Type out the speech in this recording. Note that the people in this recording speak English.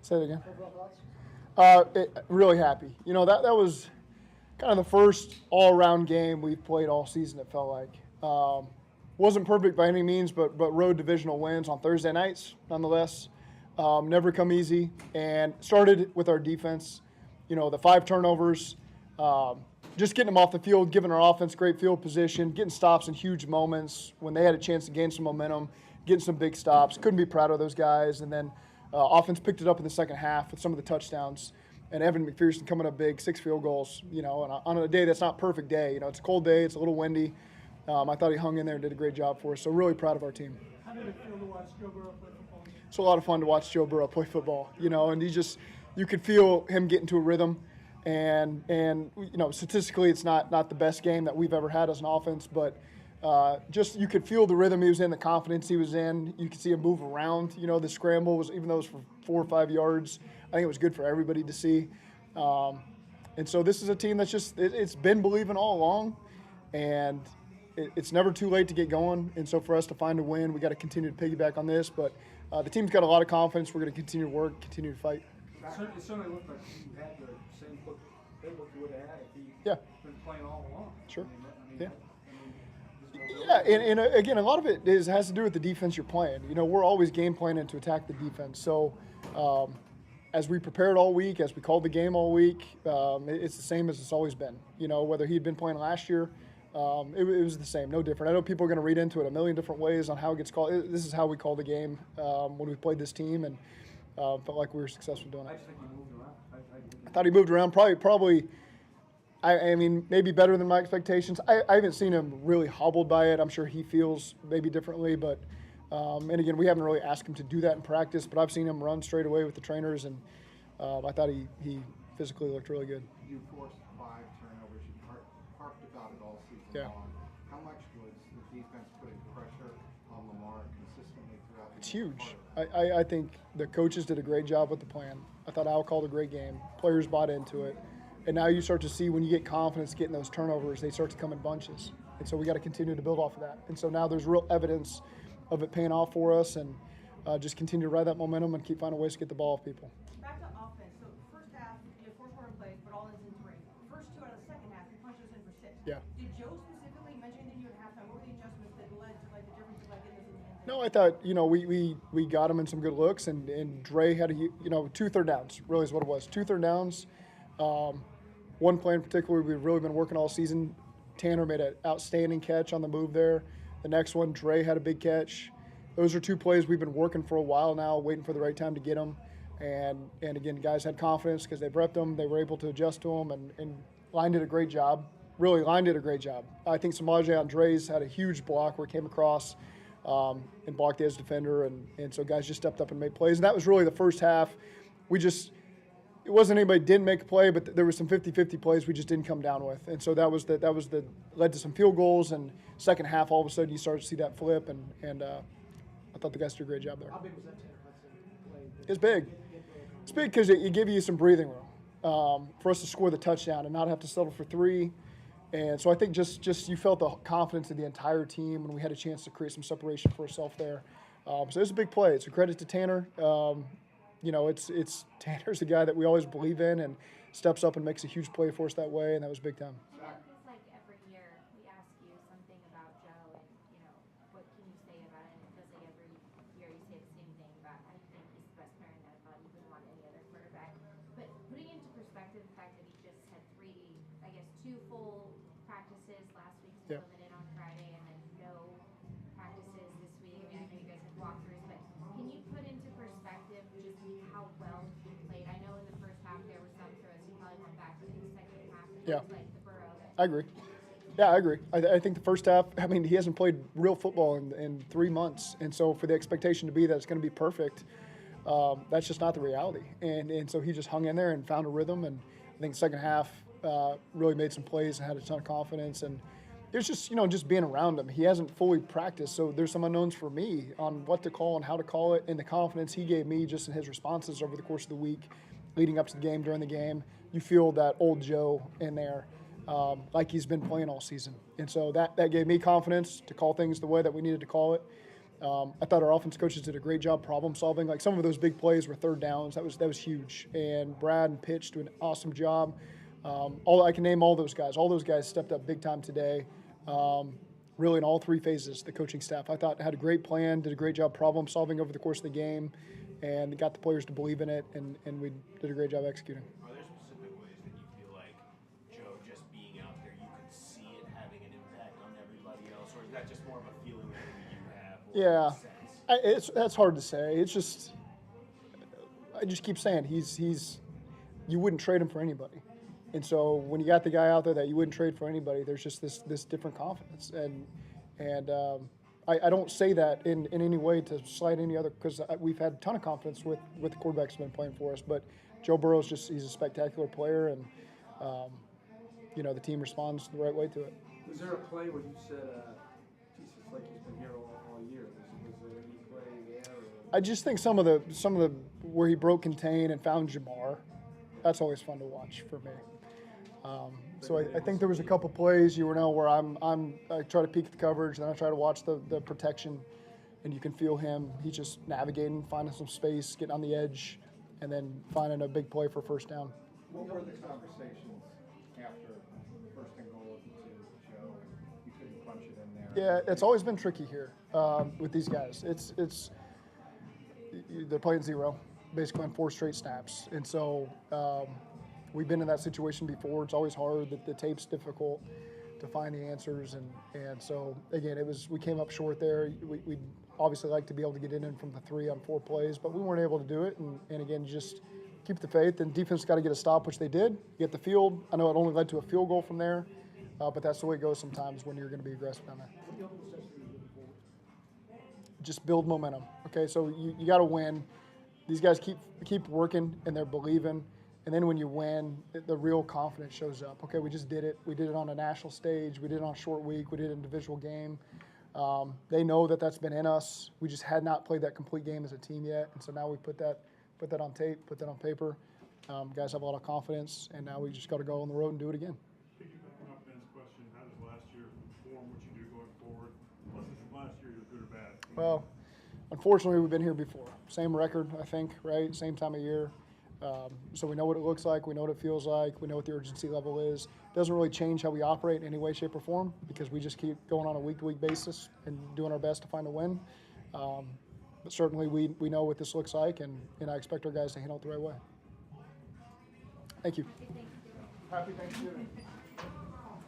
Say it again. Really happy. You know, that was kind of the first all-around game we've played all season, it felt like. Wasn't perfect by any means, but road divisional wins on Thursday nights, nonetheless. Never come easy. And started with our defense. You know, the 5 turnovers, just getting them off the field, giving our offense great field position, getting stops in huge moments when they had a chance to gain some momentum, getting some big stops. Couldn't be proud of those guys. And then offense picked it up in the second half with some of the touchdowns. And Evan McPherson coming up big, 6 field goals, you know, and on a day that's not a perfect day. You know, it's a cold day, it's a little windy. I thought he hung in there and did a great job for us. So really proud of our team. How did it feel to watch Joe Burrow play football? It's a lot of fun to watch Joe Burrow play football, you know, and you could feel him get into a rhythm. And you know, statistically, it's not the best game that we've ever had as an offense, but just you could feel the rhythm he was in, the confidence he was in. You could see him move around. You know, the scramble was, even though it was for 4 or 5 yards, I think it was good for everybody to see. And so this is a team that's just it's been believing all along, and it's never too late to get going. And so for us to find a win, we got to continue to piggyback on this. But the team's got a lot of confidence. We're going to continue to work, continue to fight. It certainly looked like you had the same playbook you would have had if you been playing all along. Sure. Yeah. And again, a lot of it has to do with the defense you're playing. You know, we're always game planning to attack the defense. So as we prepared all week, as we called the game all week, it's the same as it's always been. You know, whether he'd been playing last year, it was the same, no different. I know people are going to read into it a million different ways on how it gets called. This is how we call the game when we played this team, and felt like we were successful doing it. I just think he moved around. I thought he moved around probably. I mean, maybe better than my expectations. I haven't seen him really hobbled by it. I'm sure he feels maybe differently, but and again, we haven't really asked him to do that in practice. But I've seen him run straight away with the trainers, and I thought he physically looked really good. You forced 5 turnovers. You harped about it all season long. How much was the defense putting pressure on Lamar consistently throughout the game? It's huge. I think the coaches did a great job with the plan. I thought Al called a great game. Players bought into it. And now you start to see when you get confidence getting those turnovers, they start to come in bunches. And so we got to continue to build off of that. And so now there's real evidence of it paying off for us, and just continue to ride that momentum and keep finding ways to get the ball off people. Back to offense. So first half, you have 4 scoring plays, but all ends in 3. First 2 out of the second half, you punched us in for 6. Yeah. Did Joe specifically mention to you at halftime, what were the adjustments that led to like the difference of like getting this in the end? No, I thought, you know, we got him in some good looks, and Dre had 2 third downs, really is what it was. 2 third downs. One play in particular we've really been working all season. Tanner made an outstanding catch on the move there. The next one, Dre had a big catch. Those are 2 plays we've been working for a while now, waiting for the right time to get them. And again, guys had confidence because they prepped them. They were able to adjust to them, and Line did a great job. Really, Line did a great job. I think Samaje Andres had a huge block where he came across and blocked the edge defender, and so guys just stepped up and made plays. And that was really the first half. It wasn't anybody didn't make a play, but there was some 50-50 plays we just didn't come down with. And so that led to some field goals, and second half all of a sudden you start to see that flip, and I thought the guys did a great job there. How big was that play? It's big. It's big because it gave you some breathing room for us to score the touchdown and not have to settle for 3. And so I think just you felt the confidence of the entire team when we had a chance to create some separation for ourselves there. So it was a big play. It's a credit to Tanner. You know, it's Tanner's a guy that we always believe in and steps up and makes a huge play for us that way, and that was big time. It's like every year we ask you something about Joe, and you know, what can you say about it? And it feels like every year you say the same thing about I think he's the best player in the NFL. You wouldn't want any other quarterback. But putting into perspective the fact that he just had 2 full practices last week, still limited on Friday, and then no practices this week. I mean, I know you guys have walkthroughs, but can you put into perspective just how well he played? I know in the first half there were some throws he probably went back to in the second half. It was like the Burrow. I agree. Yeah, I agree. I think the first half, I mean, he hasn't played real football in 3 months. And so for the expectation to be that it's going to be perfect, that's just not the reality. And so he just hung in there and found a rhythm. And I think the second half really made some plays and had a ton of confidence. And it was just, just being around him. He hasn't fully practiced, so there's some unknowns for me on what to call and how to call it, and the confidence he gave me just in his responses over the course of the week, leading up to the game, during the game. You feel that old Joe in there, like he's been playing all season. And so that gave me confidence to call things the way that we needed to call it. I thought our offense coaches did a great job problem solving. Like some of those big plays were third downs. That was huge. And Brad and Pitch do an awesome job. I can name all those guys. All those guys stepped up big time today. Really in all three phases, the coaching staff, I thought, had a great plan, did a great job problem solving over the course of the game, and got the players to believe in it, and we did a great job executing. Are there specific ways that you feel like Joe just being out there, you could see it having an impact on everybody else, or is that just more of a feeling that maybe you have? Or sense? That's hard to say. It's just, I just keep saying you wouldn't trade him for anybody. And so when you got the guy out there that you wouldn't trade for anybody, there's just this different confidence. And I don't say that in any way to slight any other, because we've had a ton of confidence with the quarterbacks who've been playing for us. But Joe Burrow's he's a spectacular player, and the team responds the right way to it. Was there a play where you said, geez, it's like he's been here all year? Was there any play there? Or? I just think some of the where he broke contain and found Jamar, that's always fun to watch for me. So I think there was a couple plays where I try to peek the coverage, then I try to watch the protection, and you can feel him. He's just navigating, finding some space, getting on the edge, and then finding a big play for first down. What were the conversations after first and goal to Joe? You couldn't punch it in there. Yeah, it's always been tricky here with these guys. They're playing zero, basically on 4 straight snaps, and so. We've been in that situation before. It's always hard. The tape's difficult to find the answers, and so again, we came up short there. We obviously like to be able to get in from the 3 on 4 plays, but we weren't able to do it. And again, just keep the faith. And defense got to get a stop, which they did. Get the field. I know it only led to a field goal from there, but that's the way it goes sometimes when you're going to be aggressive down there. Just build momentum. Okay, so you got to win. These guys keep working, and they're believing. And then when you win, the real confidence shows up. Okay, we just did it. We did it on a national stage. We did it on a short week. We did it in a divisional game. They know that's been in us. We just had not played that complete game as a team yet. And so now we put that on tape, put that on paper. Guys have a lot of confidence, and now we just got to go on the road and do it again. Piggybacking off Ben's question, how does last year inform what you do going forward? Lessons from last year, either good or bad? Well, unfortunately, we've been here before. Same record, I think, right? Same time of year. So we know what it looks like, we know what it feels like, we know what the urgency level is. It doesn't really change how we operate in any way, shape, or form, because we just keep going on a week-to-week basis and doing our best to find a win. But certainly we know what this looks like, and I expect our guys to handle it the right way. Thank you. Thank you. Happy Thanksgiving.